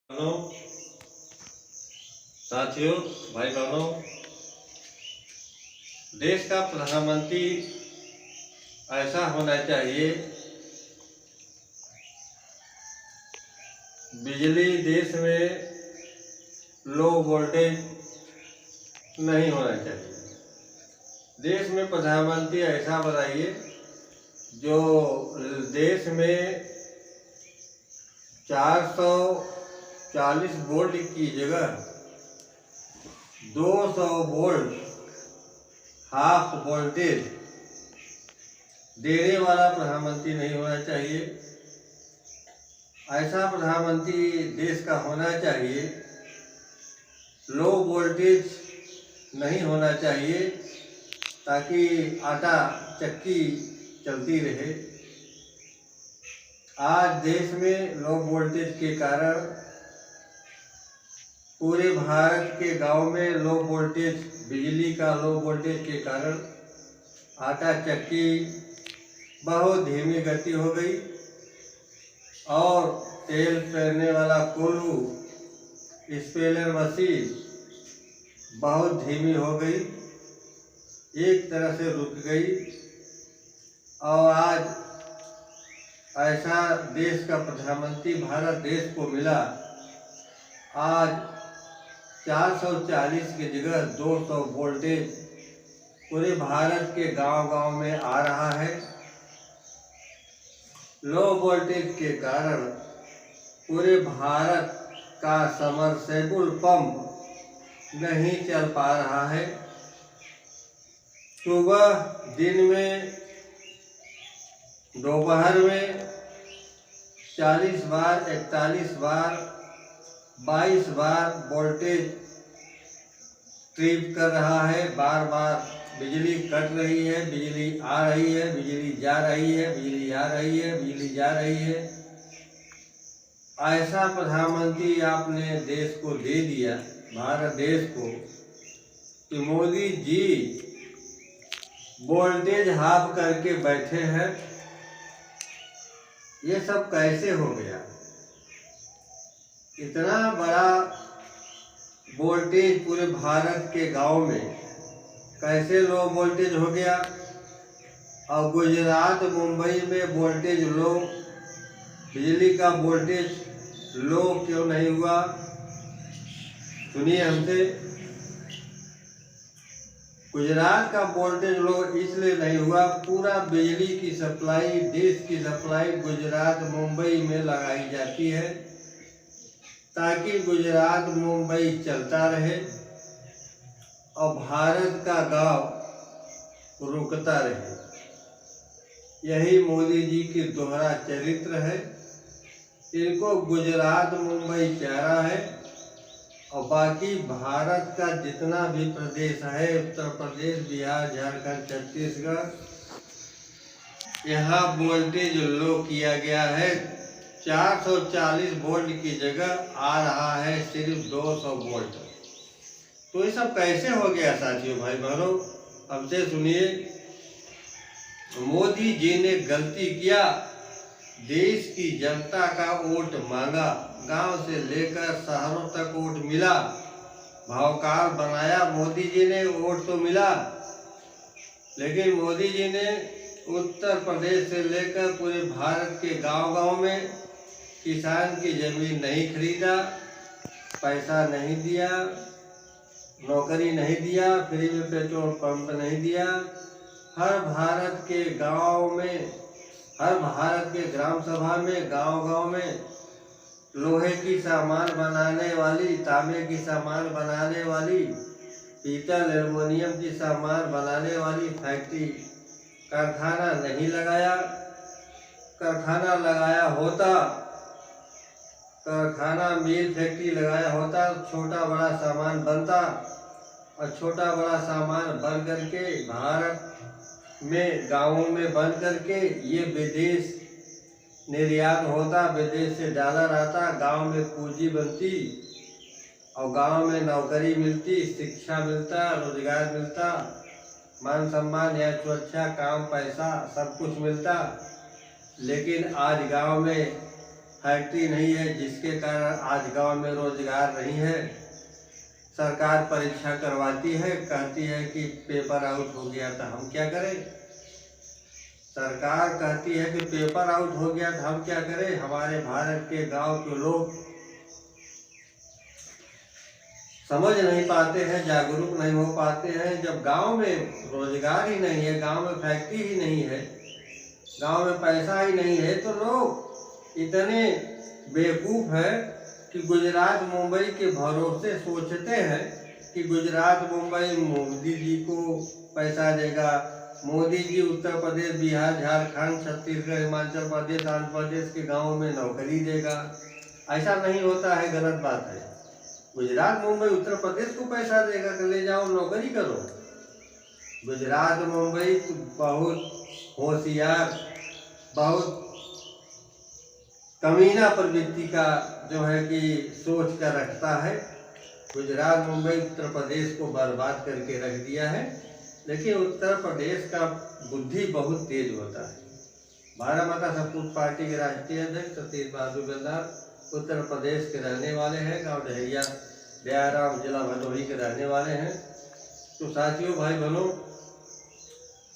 बहनों, साथियों, भाई बहनों, देश का प्रधानमंत्री ऐसा होना चाहिए। बिजली देश में लो वोल्टेज नहीं होना चाहिए। देश में प्रधानमंत्री ऐसा बनाइए जो देश में 440 वोल्ट की जगह 200 वोल्ट हाफ वोल्टेज देने वाला प्रधानमंत्री नहीं होना चाहिए। ऐसा प्रधानमंत्री देश का होना चाहिए। लो वोल्टेज नहीं होना चाहिए ताकि आटा चक्की चलती रहे। आज देश में लो वोल्टेज के कारण पूरे भारत के गांव में लो वोल्टेज, बिजली का लो वोल्टेज के कारण आटा चक्की बहुत धीमी गति हो गई और तेल पेरने वाला कोल्हू, स्पेलर मशीन बहुत धीमी हो गई, एक तरह से रुक गई। और आज ऐसा देश का प्रधानमंत्री भारत देश को मिला। आज 440 की जगह 200 वोल्टेज पूरे भारत के गांव-गांव में आ रहा है। लो वोल्टेज के कारण पूरे भारत का समरसेबुल पंप नहीं चल पा रहा है। सुबह, दिन में, दोपहर में 40 बार, 41 बार, 22 बार वोल्टेज ट्रिप कर रहा है। बार बार बिजली कट रही है, बिजली आ रही है, बिजली जा रही है, बिजली आ रही है, बिजली जा रही है। ऐसा प्रधानमंत्री आपने देश को दे दिया, भारत देश को, कि मोदी जी वोल्टेज हाफ करके बैठे हैं। ये सब कैसे हो गया? इतना बड़ा वोल्टेज पूरे भारत के गांव में कैसे लो वोल्टेज हो गया? और गुजरात, मुंबई में वोल्टेज लो, बिजली का वोल्टेज लो क्यों नहीं हुआ? सुनिए हमसे। गुजरात का वोल्टेज लो इसलिए नहीं हुआ, पूरा बिजली की सप्लाई, देश की सप्लाई गुजरात, मुंबई में लगाई जाती है ताकि गुजरात, मुंबई चलता रहे और भारत का गांव रुकता रहे। यही मोदी जी की दोहरा चरित्र है। इनको गुजरात, मुंबई प्यारा है और बाकी भारत का जितना भी प्रदेश है, उत्तर प्रदेश, बिहार, झारखंड, छत्तीसगढ़, यहाँ वोल्टेज लो किया गया है। 440 वोल्ट की जगह आ रहा है सिर्फ 200 वोल्ट। तो ये सब कैसे हो गया साथियों, भाई बहनों? हमसे सुनिए। मोदी जी ने गलती किया, देश की जनता का वोट मांगा, गांव से लेकर शहरों तक वोट मिला, भावकाल बनाया। मोदी जी ने वोट तो मिला, लेकिन मोदी जी ने उत्तर प्रदेश से लेकर पूरे भारत के गांव-गांव में किसान की जमीन नहीं खरीदा, पैसा नहीं दिया, नौकरी नहीं दिया, फ्री में पेट्रोल पंप नहीं दिया। हर भारत के गांव में, हर भारत के ग्राम सभा में, गांव-गांव में लोहे की सामान बनाने वाली, तांबे की सामान बनाने वाली, पीतल, एल्युमिनियम की सामान बनाने वाली फैक्ट्री, कारखाना नहीं लगाया। कारखाना लगाया होता, कारखाना, मिल, फैक्ट्री लगाया होता, छोटा बड़ा सामान बनता और छोटा बड़ा सामान बन करके भारत में, गांवों में बन करके ये विदेश निर्यात होता, विदेश से डॉलर आता, गांव में पूंजी बनती और गांव में नौकरी मिलती, शिक्षा मिलता, रोजगार मिलता, मान सम्मान या सुरक्षा, काम, पैसा सब कुछ मिलता। लेकिन आज गांव में फैक्ट्री नहीं है, जिसके कारण आज गांव में रोजगार नहीं है। सरकार परीक्षा करवाती है, कहती है कि पेपर आउट हो गया, तो हम क्या करें। सरकार कहती है कि पेपर आउट हो गया, तो हम क्या करें। हमारे भारत के गांव के लोग समझ नहीं पाते हैं, जागरूक नहीं हो पाते हैं। जब गांव में रोजगार ही नहीं है, गांव में फैक्ट्री ही नहीं है, गांव में पैसा ही नहीं है, तो लोग इतने बेवकूफ़ है कि गुजरात मुंबई के भरोसे सोचते हैं कि गुजरात मुंबई मोदी जी को पैसा देगा, मोदी जी उत्तर प्रदेश, बिहार, झारखंड, छत्तीसगढ़, हिमाचल प्रदेश, आंध्र प्रदेश के गाँव में नौकरी देगा। ऐसा नहीं होता है, गलत बात है। गुजरात मुंबई उत्तर प्रदेश को पैसा देगा कि ले जाओ नौकरी करो। गुजरात मुंबई बहुत होशियार, बहुत कमीना प्रवृत्ति का जो है कि सोच कर रखता है। गुजरात मुंबई उत्तर प्रदेश को बर्बाद करके रख दिया है। लेकिन उत्तर प्रदेश का बुद्धि बहुत तेज होता है। भारतीय जनता पार्टी पार्टी के राष्ट्रीय अध्यक्ष सतीश बहादुर गद्दार उत्तर प्रदेश के रहने वाले हैं, गांव डहरिया दयाराम, जिला भदोही के रहने वाले हैं। तो साथियों, भाई बहनों,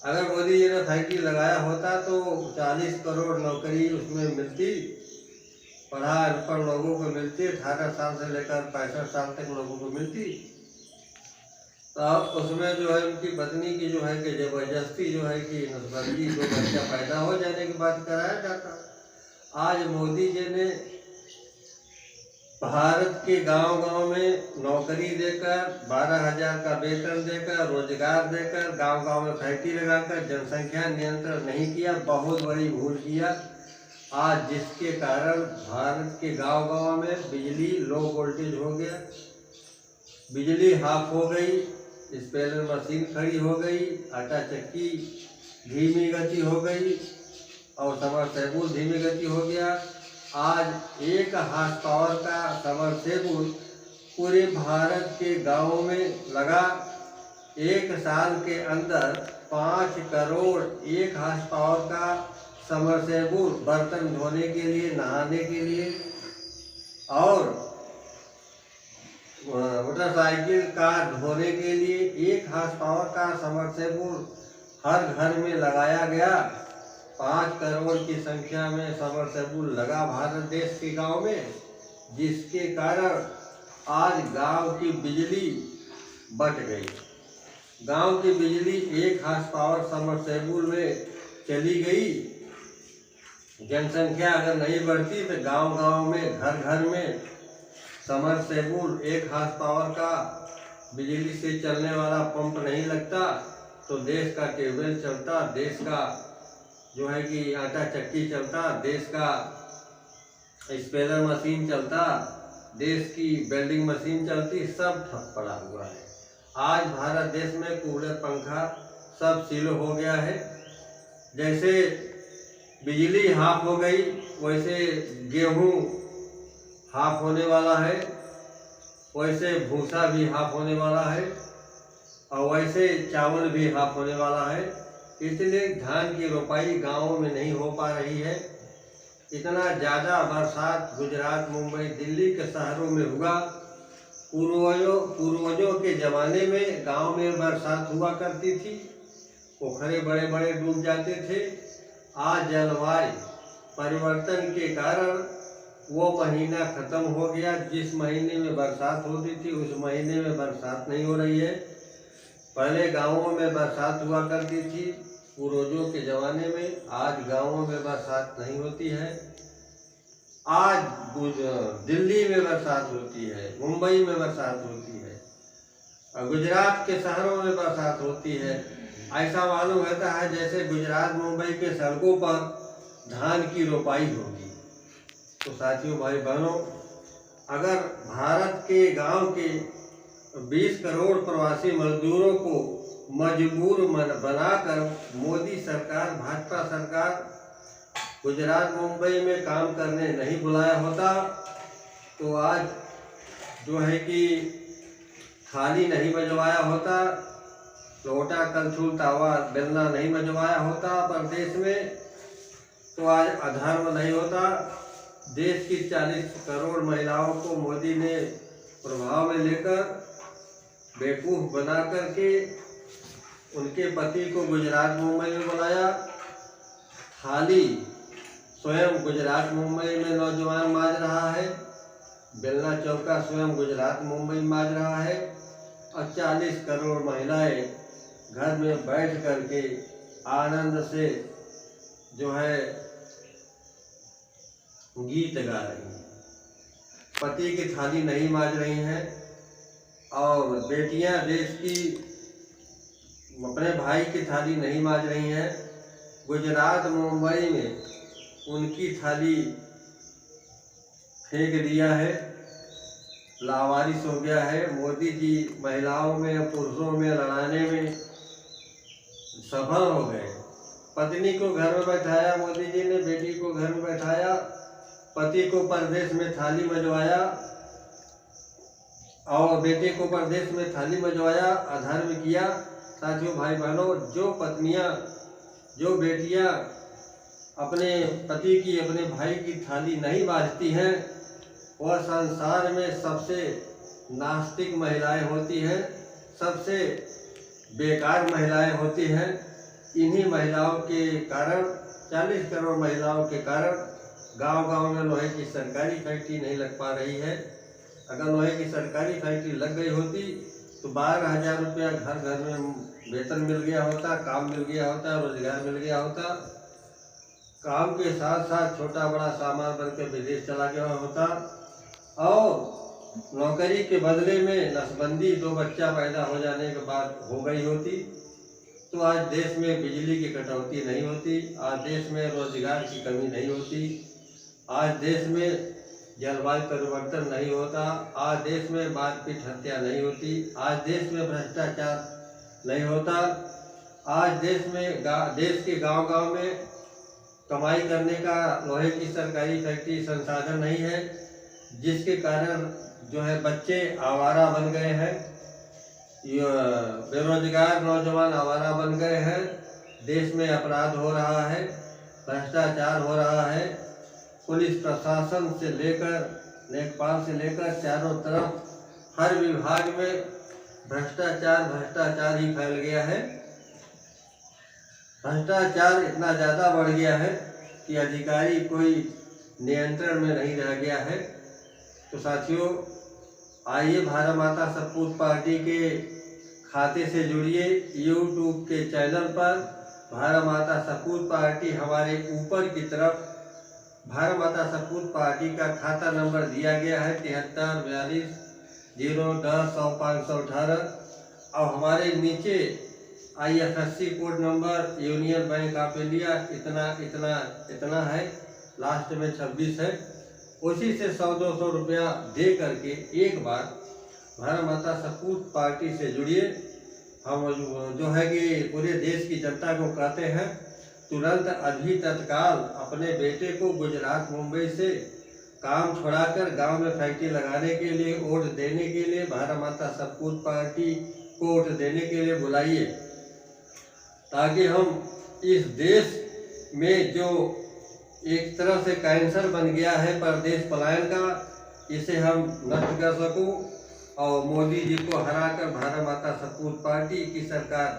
अगर मोदी जी ने फैक्ट्री लगाया होता तो 40 करोड़ नौकरी उसमें मिलती, पढ़ा अनपढ़ लोगों को मिलती, 18 साल से लेकर 65 साल तक लोगों को मिलती। तो उसमें जो है उनकी पत्नी की जो है कि जबरदस्ती जो है कि नसबंदी, जो बच्चा पैदा हो जाने के बाद कराया जाता। आज मोदी जी ने भारत के गांव-गांव में नौकरी देकर, 12,000 का वेतन देकर, रोजगार देकर, गांव-गांव में फैक्ट्री लगाकर जनसंख्या नियंत्रण नहीं किया, बहुत बड़ी भूल किया। आज जिसके कारण भारत के गांव-गांव में बिजली लो वोल्टेज हो गया, बिजली हाफ हो गई, स्पेलर मशीन खड़ी हो गई, आटा चक्की धीमी गति हो गई और समरसेबुल धीमी गति हो गया। आज 1 हार्स पावर का समरसेबुल पूरे भारत के गांवों में लगा। 1 साल के अंदर 5 करोड़ 1 हार्स पावर का समरसेबुल, बर्तन धोने के लिए, नहाने के लिए और मोटरसाइकिल कार धोने के लिए 1 हार्स पावर का समरसेबुल हर घर में लगाया गया। 5 करोड़ की संख्या में समरसेबुल लगा भारत देश के गांव में, जिसके कारण आज गांव की बिजली बट गई। गांव की बिजली 1 हार्स पावर समरसेबुल में चली गई। जनसंख्या अगर नहीं बढ़ती तो गांव-गांव में, घर-घर में समरसेबुल 1 हार्स पावर का बिजली से चलने वाला पंप नहीं लगता तो देश का ट्यूबवेल चलता, देश का जो है कि आटा चक्की चलता, देश का स्पेलर मशीन चलता, देश की वेल्डिंग मशीन चलती, सब ठप पड़ा हुआ है। आज भारत देश में कूलर, पंखा सब सीलो हो गया है। जैसे बिजली हाफ हो गई, वैसे गेहूं हाफ होने वाला है, वैसे भूसा भी हाफ होने वाला है और वैसे चावल भी हाफ होने वाला है। इसलिए धान की रोपाई गाँवों में नहीं हो पा रही है। इतना ज़्यादा बरसात गुजरात, मुंबई, दिल्ली के शहरों में हुआ। पूर्वजों के ज़माने में गांव में बरसात हुआ करती थी, पोखरे बड़े बड़े डूब जाते थे। आज जलवायु परिवर्तन के कारण वो महीना ख़त्म हो गया। जिस महीने में बरसात होती थी उस महीने में बरसात नहीं हो रही है। पहले गाँवों में बरसात हुआ करती थी पूर्वजों के ज़माने में, आज गाँवों में बरसात नहीं होती है। आज दिल्ली में बरसात होती है, मुंबई में बरसात होती है और गुजरात के शहरों में बरसात होती है। ऐसा मालूम होता है जैसे गुजरात, मुंबई के सड़कों पर धान की रोपाई होगी। तो साथियों, भाई बहनों, अगर भारत के गांव के 20 करोड़ प्रवासी मजदूरों को मजबूर बनाकर मोदी सरकार, भाजपा सरकार गुजरात, मुंबई में काम करने नहीं बुलाया होता तो आज जो है कि थाली नहीं बजवाया होता, लोटा, कलछुल, तावा, बेलना नहीं बजवाया होता प्रदेश में, तो आज अधर्म नहीं होता, देश की 40 करोड़ महिलाओं को मोदी ने प्रभाव में लेकर बेवकूफ़ बना करके उनके पति को गुजरात मुंबई में बुलाया। थाली स्वयं गुजरात मुंबई में नौजवान मांज रहा है, बेलना चौका स्वयं गुजरात मुंबई मांज रहा है, और 40 करोड़ महिलाएं घर में बैठ करके आनंद से जो है गीत गा रही हैं। पति की थाली नहीं मांज रही हैं, और बेटियां देश की अपने भाई की थाली नहीं मांज रही हैं। गुजरात मुंबई में उनकी थाली फेंक दिया है, लावारिस हो गया है। मोदी जी महिलाओं में और पुरुषों में लड़ाने में सफल हो गए। पत्नी को घर में बैठाया मोदी जी ने, बेटी को घर में बैठाया, पति को परदेश में थाली मजवाया और बेटे को परदेश में थाली मजवाया, अधर्म किया। साथियों, भाई बहनों, जो पत्नियां, जो बेटियां अपने पति की, अपने भाई की थाली नहीं बाजती हैं, वह संसार में सबसे नास्तिक महिलाएं होती हैं, सबसे बेकार महिलाएं होती हैं। इन्हीं महिलाओं के कारण, 40 करोड़ महिलाओं के कारण गांव-गांव में लोहे की सरकारी फैक्ट्री नहीं लग पा रही है। अगर लोहे की सरकारी फैक्ट्री लग गई होती तो 12,000 रुपया घर घर में वेतन मिल गया होता, काम मिल गया होता, रोजगार मिल गया होता। काम के साथ साथ छोटा बड़ा सामान बनकर विदेश चला गया होता, और नौकरी के बदले में नसबंदी 2 बच्चा पैदा हो जाने के बाद हो गई होती, तो आज देश में बिजली की कटौती नहीं होती, आज देश में रोजगार की कमी नहीं होती, आज देश में जलवायु परिवर्तन नहीं होता, आज देश में मारपीट हत्या नहीं होती, आज देश में भ्रष्टाचार नहीं होता, आज देश में देश के गांव-गांव में कमाई करने का लोहे की सरकारी फैक्ट्री संसाधन नहीं है, जिसके कारण जो है बच्चे आवारा बन गए हैं, बेरोजगार नौजवान आवारा बन गए हैं, देश में अपराध हो रहा है, भ्रष्टाचार हो रहा है। पुलिस प्रशासन से लेकर लेखपाल से लेकर चारों तरफ हर विभाग में भ्रष्टाचार ही फैल गया है। भ्रष्टाचार इतना ज़्यादा बढ़ गया है कि अधिकारी कोई नियंत्रण में नहीं रह गया है। तो साथियों, आइए भारत माता सपूत पार्टी के खाते से जुड़िए। यूट्यूब के चैनल पर भारत माता सपूत पार्टी, हमारे ऊपर की तरफ भारत माता सपूत पार्टी का खाता नंबर दिया गया है 73 42 010 518, और हमारे नीचे IFSC code number union bank of India इतना है, लास्ट में 26 है। उसी से 100-200 रुपया दे करके एक बार भारत माता सपूत पार्टी से जुड़िए। हम जो है कि पूरे देश की जनता को कहते हैं, तुरंत अभी तत्काल अपने बेटे को गुजरात मुंबई से काम छोड़ाकर गांव में फैक्ट्री लगाने के लिए, वोट देने के लिए भारत माता सपूत पार्टी को वोट देने के लिए बुलाइए, ताकि हम इस देश में जो एक तरह से कैंसर बन गया है परदेश पलायन का, इसे हम नष्ट कर सकूं और मोदी जी को हराकर भारत माता सपूत पार्टी की सरकार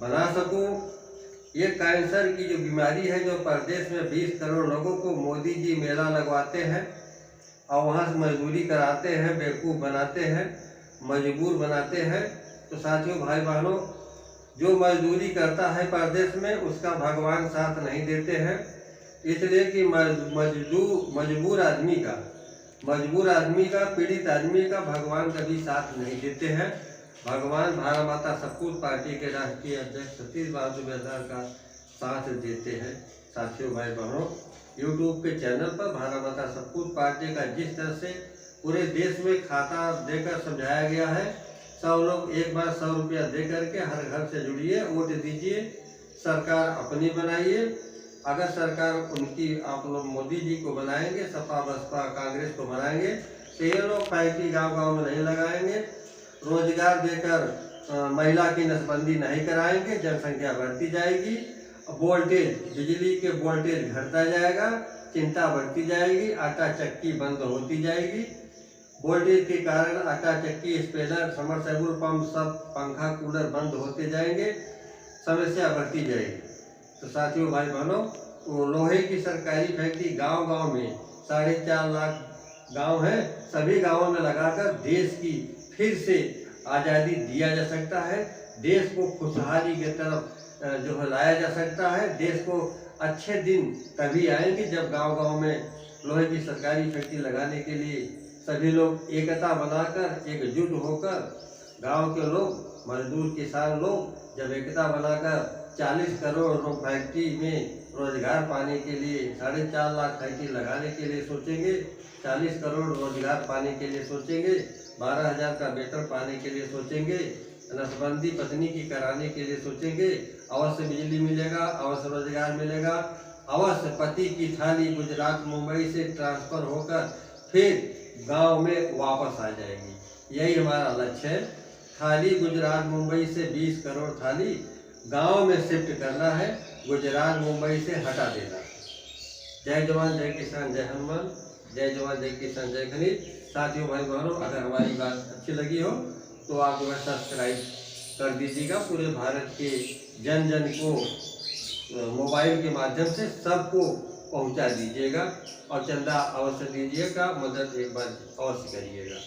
बना सकूं। ये कैंसर की जो बीमारी है, जो प्रदेश में 20 करोड़ लोगों को मोदी जी मेला लगवाते हैं और वहाँ से मजदूरी कराते हैं, बेवकूफ़ बनाते हैं, मजबूर बनाते हैं। तो साथियों, भाई बहनों, जो मजदूरी करता है प्रदेश में, उसका भगवान साथ नहीं देते हैं, इसलिए कि मजबूर आदमी का पीड़ित आदमी का भगवान कभी साथ नहीं देते हैं। भगवान भारत माता सपूत पार्टी के राष्ट्रीय अध्यक्ष सतीश बहादुर बेदार का साथ देते हैं। साथियों, भाई बहनों, यूट्यूब के चैनल पर भारत माता सपूत पार्टी का जिस तरह से पूरे देश में खाता देकर समझाया गया है, सब लोग एक बार 100 रुपया दे करके हर घर से जुड़िए, वोट दीजिए, सरकार अपनी बनाइए। अगर सरकार उनकी आप लोग मोदी जी को बनाएंगे, सपा बसपा कांग्रेस को बनाएंगे, तो ये लोग फैक्ट्री गाँव में नहीं लगाएंगे, रोजगार देकर महिला की नसबंदी नहीं कराएंगे, जनसंख्या बढ़ती जाएगी, वोल्टेज बिजली के वोल्टेज घटता जाएगा, चिंता बढ़ती जाएगी, आटा चक्की बंद होती जाएगी। वोल्टेज के कारण आटा चक्की, स्पेलर, समरसेबुल पंप, सब पंखा कूलर बंद होते जाएंगे, समस्या बढ़ती जाएगी। तो साथियों, भाई बहनों, वो लोहे की सरकारी फैक्ट्री गांव-गांव में 4.5 लाख गांव हैं, सभी गांवों में लगाकर देश की फिर से आज़ादी दिया जा सकता है। देश को खुशहाली की तरफ जो है लाया जा सकता है। देश को अच्छे दिन तभी आएंगे जब गांव-गांव में लोहे की सरकारी फैक्ट्री लगाने के लिए सभी लोग एकता बनाकर, एकजुट होकर, गांव के लोग, मजदूर, किसान लोग जब एकता बनाकर 40 करोड़ फैक्ट्री में रोजगार पाने के लिए, 4.5 लाख फैक्ट्री लगाने के लिए सोचेंगे, 40 करोड़ रोजगार पाने के लिए सोचेंगे, 12,000 का वेतन पाने के लिए सोचेंगे, नसबंदी पत्नी की कराने के लिए सोचेंगे, अवश्य बिजली मिलेगा, अवश्य रोजगार मिलेगा, अवश्य पति की थाली गुजरात मुंबई से ट्रांसफर होकर फिर गांव में वापस आ जाएगी। यही हमारा लक्ष्य है। थाली गुजरात मुंबई से 20 करोड़ थाली गांव में शिफ्ट करना है, गुजरात मुंबई से हटा देना। जय जवान जय किसान जय हनुमान, जय जवान जय किसान जय खनिज। साथियों, भाई बहनों, अगर हमारी बात अच्छी लगी हो तो आप जो है सब्सक्राइब कर दीजिएगा। पूरे भारत के जन जन को मोबाइल के माध्यम से सबको पहुंचा दीजिएगा और चंदा अवश्य दीजिएगा, मदद एक बार अवश्य करिएगा।